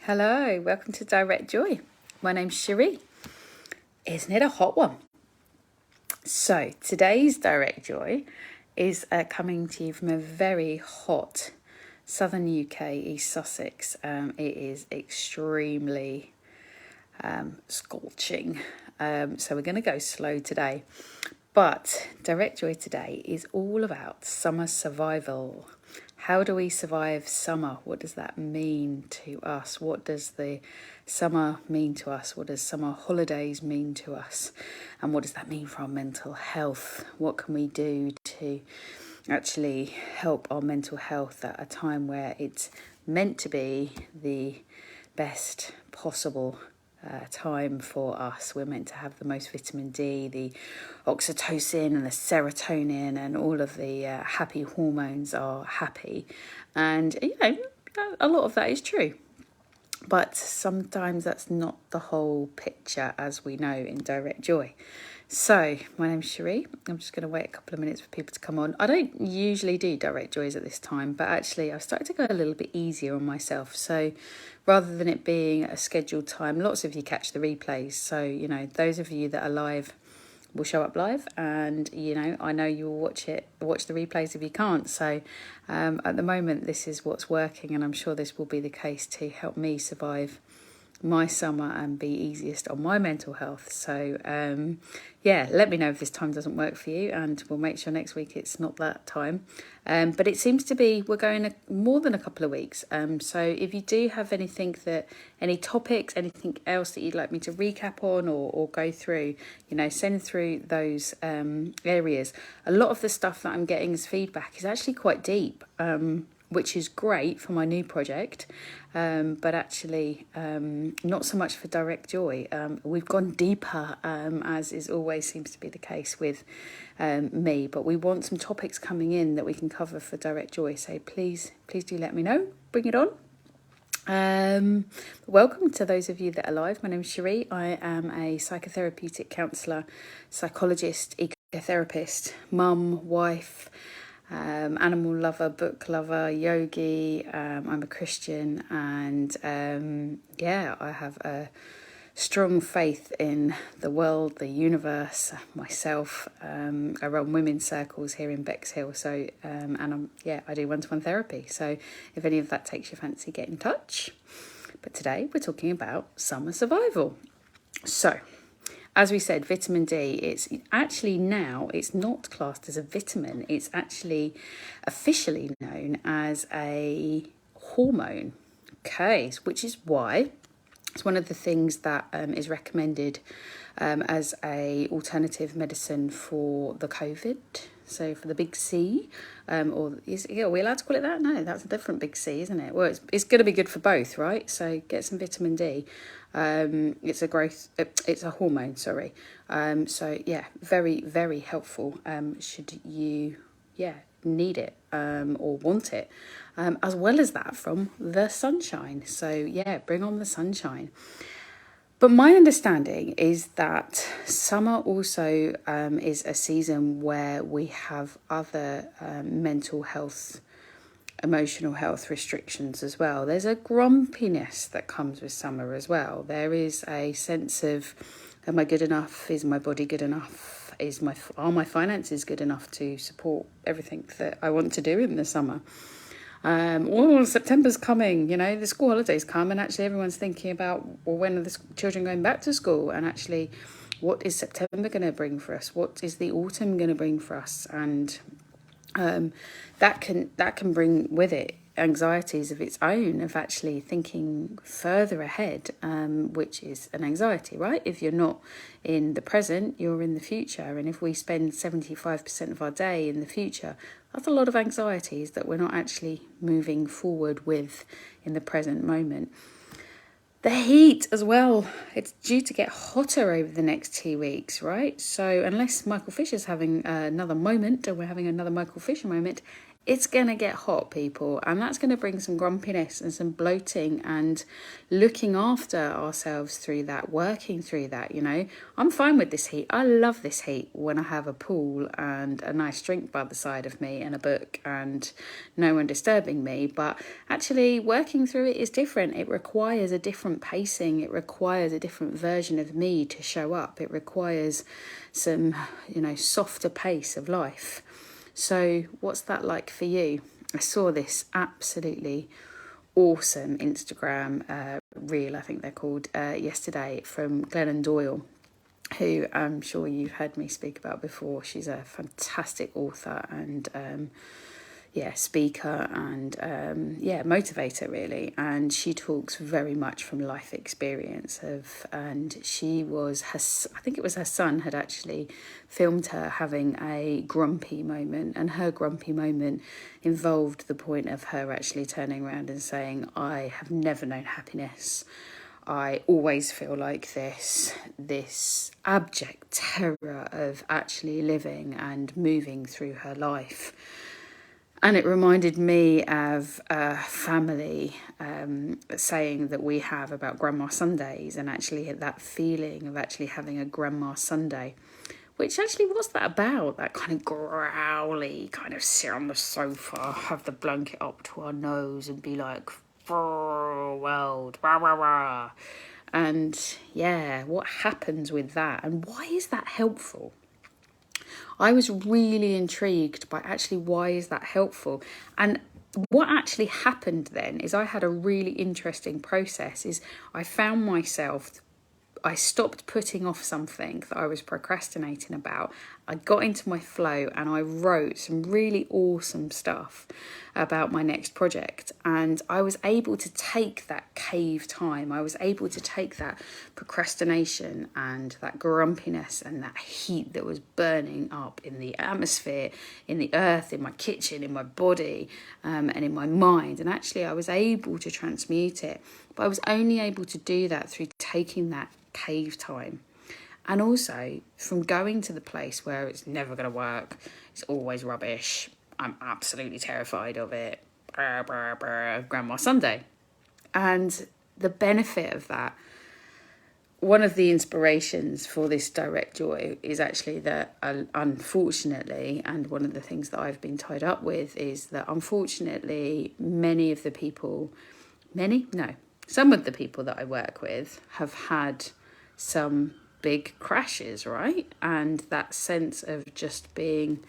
Hello, welcome to Direct Joy. My name's Cherie. Isn't it a hot one? So, today's Direct Joy is coming to you from a very hot southern UK, East Sussex. It is extremely scorching. So, we're going to go slow today. But Direct Joy today is all about summer survival. How do we survive summer? What does that mean to us? What does the summer mean to us? What does summer holidays mean to us? And what does that mean for our mental health? What can we do to actually help our mental health at a time where it's meant to be the best possible time for us? We're meant to have the most vitamin D, the oxytocin and the serotonin, and all of the happy hormones are happy. And, a lot of that is true. But sometimes that's not the whole picture, as we know in Direct Joy. So, my name's Cherie. I'm just going to wait a couple of minutes for people to come on. I don't usually do Direct Joys at this time, but actually I've started to go a little bit easier on myself. So, rather than it being a scheduled time, lots of you catch the replays. So, those of you that are live will show up live, and I know you will watch the replays if you can't. So at the moment this is what's working, and I'm sure this will be the case to help me survive my summer and be easiest on my mental health. So let me know if this time doesn't work for you, and we'll make sure next week it's not that time. But it seems to be we're going more than a couple of weeks. So if you do have any topics, anything else that you'd like me to recap on or go through, send through those areas. A lot of the stuff that I'm getting as feedback is actually quite deep, which is great for my new project, but actually not so much for Direct Joy. We've gone deeper, as is always seems to be the case with me, but we want some topics coming in that we can cover for Direct Joy, so please do let me know. Bring it on. Welcome to those of you that are live. My name is Cherie. I am a psychotherapeutic counsellor, psychologist, ecotherapist, mum, wife, animal lover, book lover, yogi. I'm a Christian, and I have a strong faith in the world, the universe, myself. I run women's circles here in Bexhill, so I do one-to-one therapy. So if any of that takes your fancy, get in touch. But today we're talking about summer survival. So, as we said, vitamin D, it's not classed as a vitamin. It's actually officially known as a hormone. Okay, which is why it's one of the things that is recommended as a alternative medicine for the COVID. So for the big C, are we allowed to call it that? No, that's a different big C, isn't it? Well, it's going to be good for both, right? So get some vitamin D. It's a hormone, sorry. Very, very helpful. Should you, need it or want it, as well as that from the sunshine. So bring on the sunshine. But my understanding is that summer also is a season where we have other mental health, emotional health restrictions as well. There's a grumpiness that comes with summer as well. There is a sense of, am I good enough? Is my body good enough? Are my finances good enough to support everything that I want to do in the summer? September's coming, the school holidays come, and actually everyone's thinking about, well, when are the children going back to school? And actually, what is September going to bring for us? What is the autumn going to bring for us? And that can bring with it anxieties of its own, of actually thinking further ahead, which is an anxiety, right? If you're not in the present, you're in the future. And if we spend 75% of our day in the future, that's a lot of anxieties that we're not actually moving forward with in the present moment. The heat as well, it's due to get hotter over the next 2 weeks, right? So unless Michael Fisher's having another moment, and we're having another Michael Fisher moment, it's going to get hot, people, and that's going to bring some grumpiness and some bloating and looking after ourselves through that, working through that, you know. I'm fine with this heat. I love this heat when I have a pool and a nice drink by the side of me and a book and no one disturbing me. But actually working through it is different. It requires a different pacing. It requires a different version of me to show up. It requires some, you know, softer pace of life. So what's that like for you? I saw this absolutely awesome Instagram reel, I think they're called, yesterday from Glennon Doyle, who I'm sure you've heard me speak about before. She's a fantastic author and speaker and motivator really, and she talks very much from life experience and she was I think it was her son had actually filmed her having a grumpy moment, and her grumpy moment involved the point of her actually turning around and saying, I have never known happiness. I always feel like this abject terror of actually living and moving through her life. And it reminded me of a family saying that we have about Grandma Sundays, and actually that feeling of actually having a Grandma Sunday, which actually, what's that about? That kind of growly, kind of sit on the sofa, have the blanket up to our nose and be like, world, rah, rah, rah. And yeah, what happens with that? And why is that helpful? I was really intrigued by actually why is that helpful. And what actually happened then is I had a really interesting process. Is I found myself, I stopped putting off something that I was procrastinating about. I got into my flow and I wrote some really awesome stuff about my next project. And I was able to take that cave time. I was able to take that procrastination and that grumpiness and that heat that was burning up in the atmosphere, in the earth, in my kitchen, in my body, and in my mind. And actually I was able to transmute it. But I was only able to do that through taking that cave time, and also from going to the place where it's never going to work, it's always rubbish, I'm absolutely terrified of it, Grandma Sunday. And the benefit of that, one of the inspirations for this direct joy is actually that unfortunately, and one of the things that I've been tied up with is that unfortunately some of the people that I work with have had some big crashes, right? And that sense of just being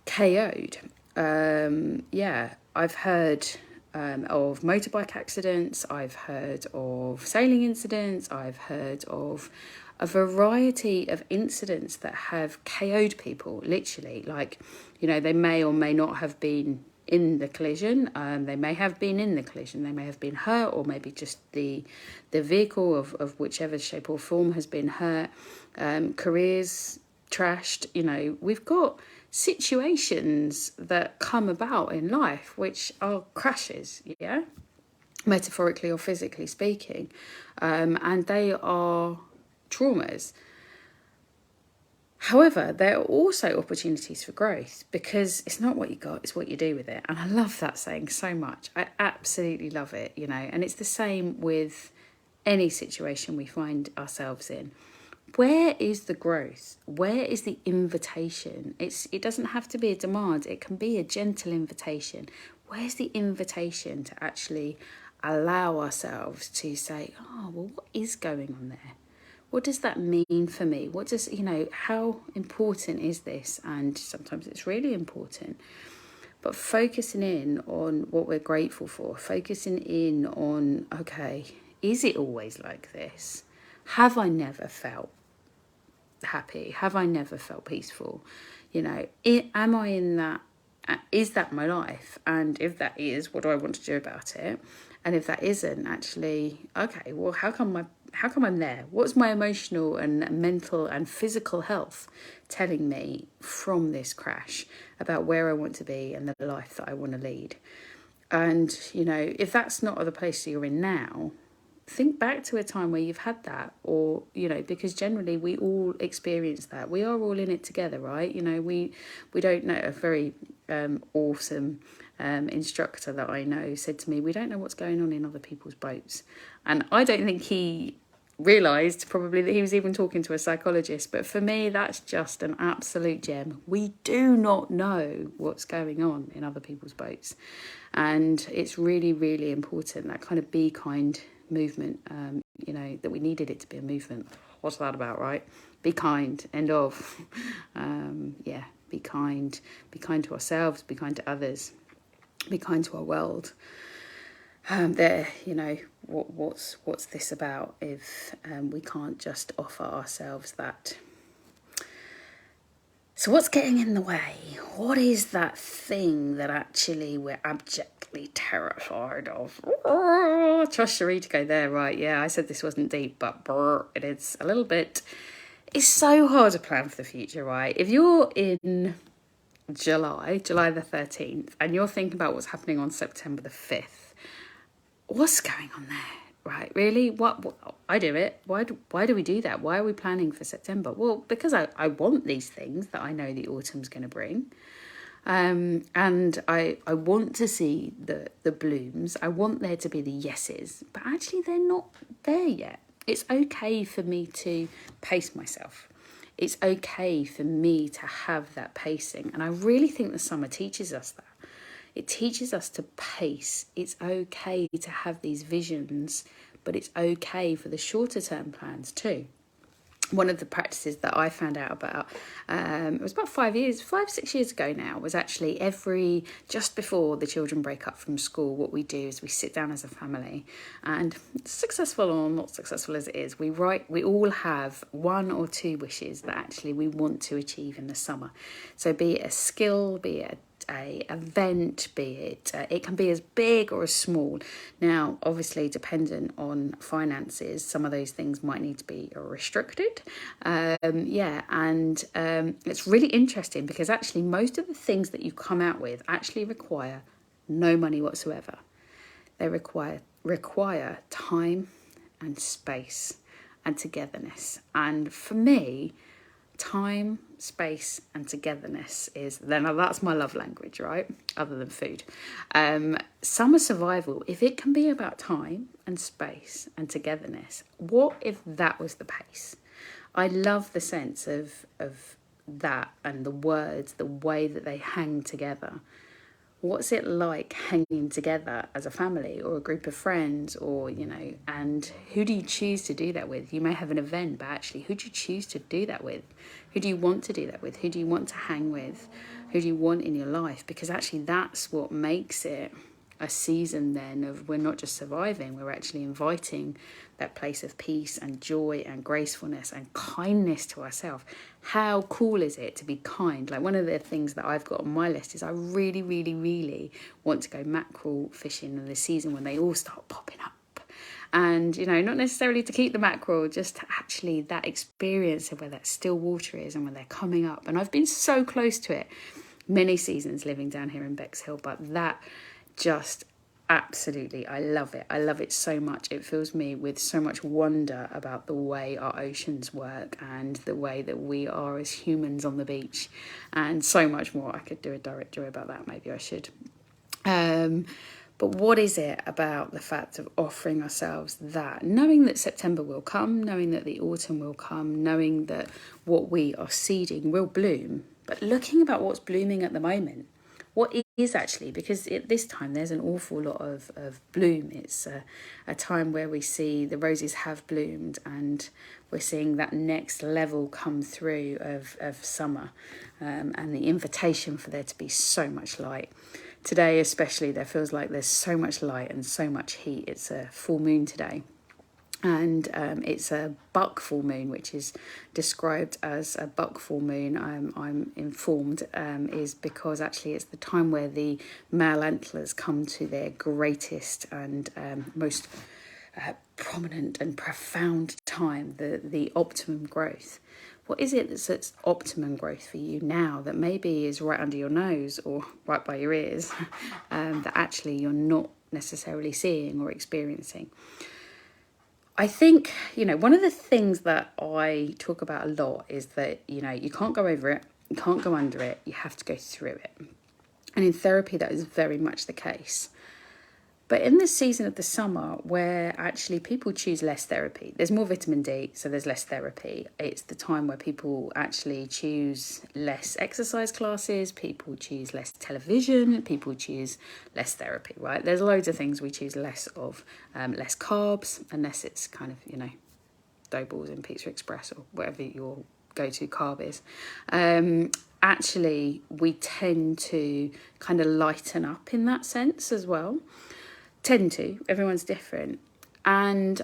KO'd. I've heard of motorbike accidents, I've heard of sailing incidents, I've heard of a variety of incidents that have KO'd people, literally. Like, you know, they may or may not have been in the collision, they may have been in the collision, they may have been hurt, or maybe just the vehicle of whichever shape or form has been hurt, careers trashed. You know, we've got situations that come about in life which are crashes, metaphorically or physically speaking, and they are traumas. However, there are also opportunities for growth, because it's not what you got, it's what you do with it. And I love that saying so much. I absolutely love it, you know, and it's the same with any situation we find ourselves in. Where is the growth? Where is the invitation? It doesn't have to be a demand. It can be a gentle invitation. Where's the invitation to actually allow ourselves to say, oh, well, what is going on there? What does that mean for me? What does, you know, how important is this? And sometimes it's really important. But focusing in on what we're grateful for, focusing in on, okay, is it always like this? Have I never felt happy? Have I never felt peaceful? You know, am I in that? Is that my life? And if that is, what do I want to do about it? And if that isn't, actually, okay, well, how come I'm there? What's my emotional and mental and physical health telling me from this crash about where I want to be and the life that I want to lead? And, you know, if that's not the place that you're in now, think back to a time where you've had that, or, you know, because generally we all experience that. We are all in it together, right? You know, we don't know. A very awesome instructor that I know said to me, we don't know what's going on in other people's boats. And I don't think he realised probably that he was even talking to a psychologist, but for me that's just an absolute gem. We do not know what's going on in other people's boats, and it's really, really important, that kind of be kind movement, you know, that we needed it to be a movement. What's that about, right? Be kind, end of. Yeah, be kind to ourselves, be kind to others, be kind to our world. There, you know, what's this about if we can't just offer ourselves that? So what's getting in the way? What is that thing that actually we're abjectly terrified of? Trust Cherie to go there, right? Yeah, I said this wasn't deep, but it is a little bit. It's so hard to plan for the future, right? If you're in July the 13th, and you're thinking about what's happening on September the 5th, what's going on there, right? Really? What I do it. Why do we do that? Why are we planning for September? Well, because I want these things that I know the autumn's going to bring. And I want to see the blooms. I want there to be the yeses, but actually they're not there yet. It's okay for me to pace myself. It's okay for me to have that pacing. And I really think the summer teaches us that. It teaches us to pace. It's okay to have these visions, but it's okay for the shorter term plans too. One of the practices that I found out about, it was about 6 years ago now, was actually just before the children break up from school, what we do is we sit down as a family, and successful or not successful as it is, we all have 1 or 2 wishes that actually we want to achieve in the summer. So be it a skill, be it a event, be it it can be as big or as small. Now obviously dependent on finances, some of those things might need to be restricted, it's really interesting because actually most of the things that you come out with actually require no money whatsoever. They require time and space and togetherness. And for me, time, space and togetherness that's my love language, right? Other than food. Summer survival, if it can be about time and space and togetherness, what if that was the pace? I love the sense of that, and the words, the way that they hang together. What's it like hanging together as a family or a group of friends, or, you know, and who do you choose to do that with? You may have an event, but actually, who do you choose to do that with? Who do you want to do that with? Who do you want to hang with? Who do you want in your life? Because actually that's what makes it a season then of, we're not just surviving, we're actually inviting that place of peace and joy and gracefulness and kindness to ourselves. How cool is it to be kind? Like, one of the things that I've got on my list is I really, really, really want to go mackerel fishing in the season when they all start popping up. And, you know, not necessarily to keep the mackerel, just to actually that experience of where that still water is and when they're coming up. And I've been so close to it many seasons living down here in Bexhill, but that just absolutely, I love it so much. It fills me with so much wonder about the way our oceans work and the way that we are as humans on the beach, and so much more. I could do a directory about that, maybe I should. But what is it about the fact of offering ourselves that, knowing that September will come, knowing that the autumn will come, knowing that what we are seeding will bloom, but looking about what's blooming at the moment? What is actually, because at this time there's an awful lot of bloom. It's a time where we see the roses have bloomed, and we're seeing that next level come through of summer, and the invitation for there to be so much light. Today especially, there feels like there's so much light and so much heat. It's a full moon today. And it's a buck full moon, which is described as a buck full moon, I'm informed, is because actually it's the time where the male antlers come to their greatest and most prominent and profound time, the optimum growth. What is it that's optimum growth for you now that maybe is right under your nose or right by your ears, that actually you're not necessarily seeing or experiencing? I think, one of the things that I talk about a lot is that, you can't go over it, you can't go under it, you have to go through it. And in therapy, that is very much the case. But in this season of the summer, where actually people choose less therapy, there's more vitamin D, so there's less therapy. It's the time where people actually choose less exercise classes, people choose less television, people choose less therapy, right? There's loads of things we choose less of, less carbs, unless it's kind of, dough balls in Pizza Express or whatever your go-to carb is. Actually, we tend to kind of lighten up in that sense as well. Everyone's different. And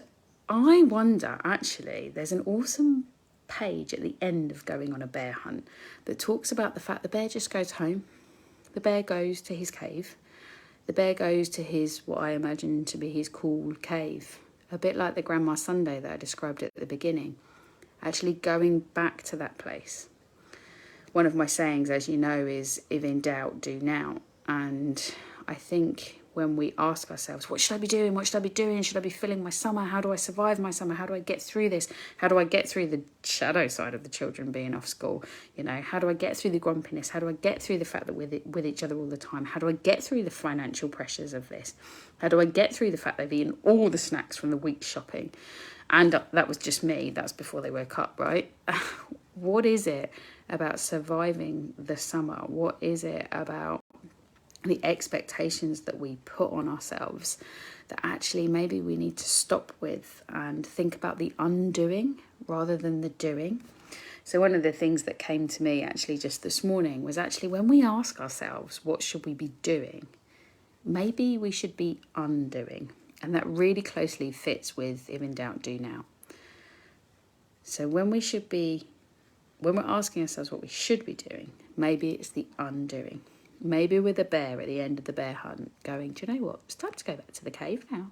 I wonder, actually, there's an awesome page at the end of Going on a Bear Hunt that talks about the fact the bear just goes home. The bear goes to his cave. The bear goes to his, what I imagine to be his cool cave. A bit like the Grandma Sunday that I described at the beginning. Actually going back to that place. One of my sayings, as you know, is, if in doubt, do now. And I think when we ask ourselves, what should I be doing? What should I be doing? Should I be filling my summer? How do I survive my summer? How do I get through this? How do I get through the shadow side of the children being off school? How do I get through the grumpiness? How do I get through the fact that we're with each other all the time? How do I get through the financial pressures of this? How do I get through the fact they've eaten all the snacks from the week's shopping? And that was just me. That's before they woke up, right? What is it about surviving the summer? What is it about the expectations that we put on ourselves that actually maybe we need to stop with and think about the undoing rather than the doing? So one of the things that came to me actually just this morning was actually when we ask ourselves, what should we be doing? Maybe we should be undoing. And that really closely fits with if in doubt, do now. So when we're asking ourselves what we should be doing, maybe it's the undoing. Maybe with a bear at the end of the bear hunt going, do you know what? It's time to go back to the cave now.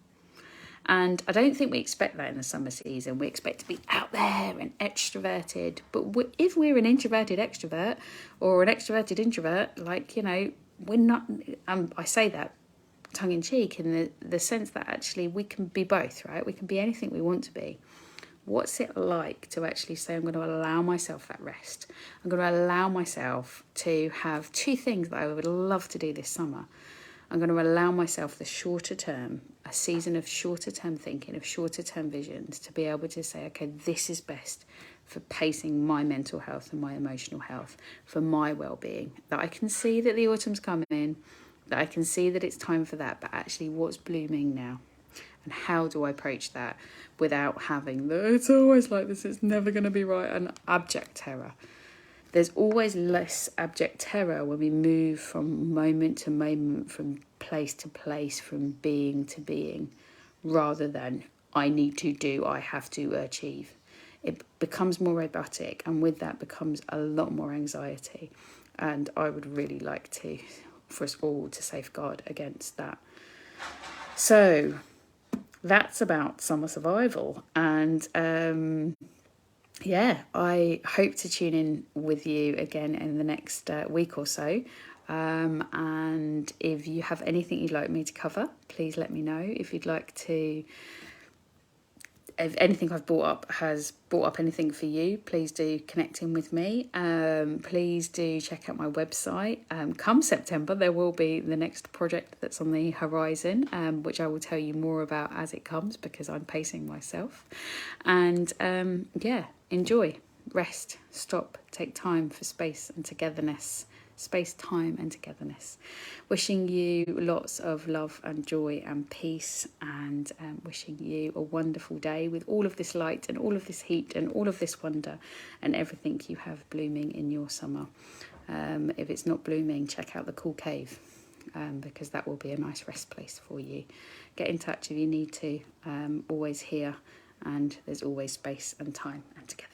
And I don't think we expect that in the summer season. We expect to be out there and extroverted. But if we're an introverted extrovert or an extroverted introvert, we're not, I say that tongue in cheek in the sense that actually we can be both, right? We can be anything we want to be. What's it like to actually say, I'm going to allow myself that rest? I'm going to allow myself to have two things that I would love to do this summer. I'm going to allow myself the shorter term, a season of shorter term thinking, of shorter term visions, to be able to say, okay, this is best for pacing my mental health and my emotional health, for my well-being. That I can see that the autumn's coming, that I can see that it's time for that, but actually what's blooming now? And how do I approach that without having it's always like this, it's never going to be right, and abject terror. There's always less abject terror when we move from moment to moment, from place to place, from being to being, rather than I need to do, I have to achieve. It becomes more robotic, and with that becomes a lot more anxiety. And I would really like for us all to safeguard against that. So that's about summer survival. And I hope to tune in with you again in the next week or so. And if you have anything you'd like me to cover, please let me know. If anything I've brought up has brought up anything for you, please do connect in with me. Please do check out my website. Come September, there will be the next project that's on the horizon, which I will tell you more about as it comes, because I'm pacing myself. And enjoy, rest, stop, take time for space and togetherness. Space, time and togetherness. Wishing you lots of love and joy and peace, and wishing you a wonderful day with all of this light and all of this heat and all of this wonder and everything you have blooming in your summer. If it's not blooming, check out the cool cave, because that will be a nice rest place for you. Get in touch if you need to. Always here, and there's always space and time and together.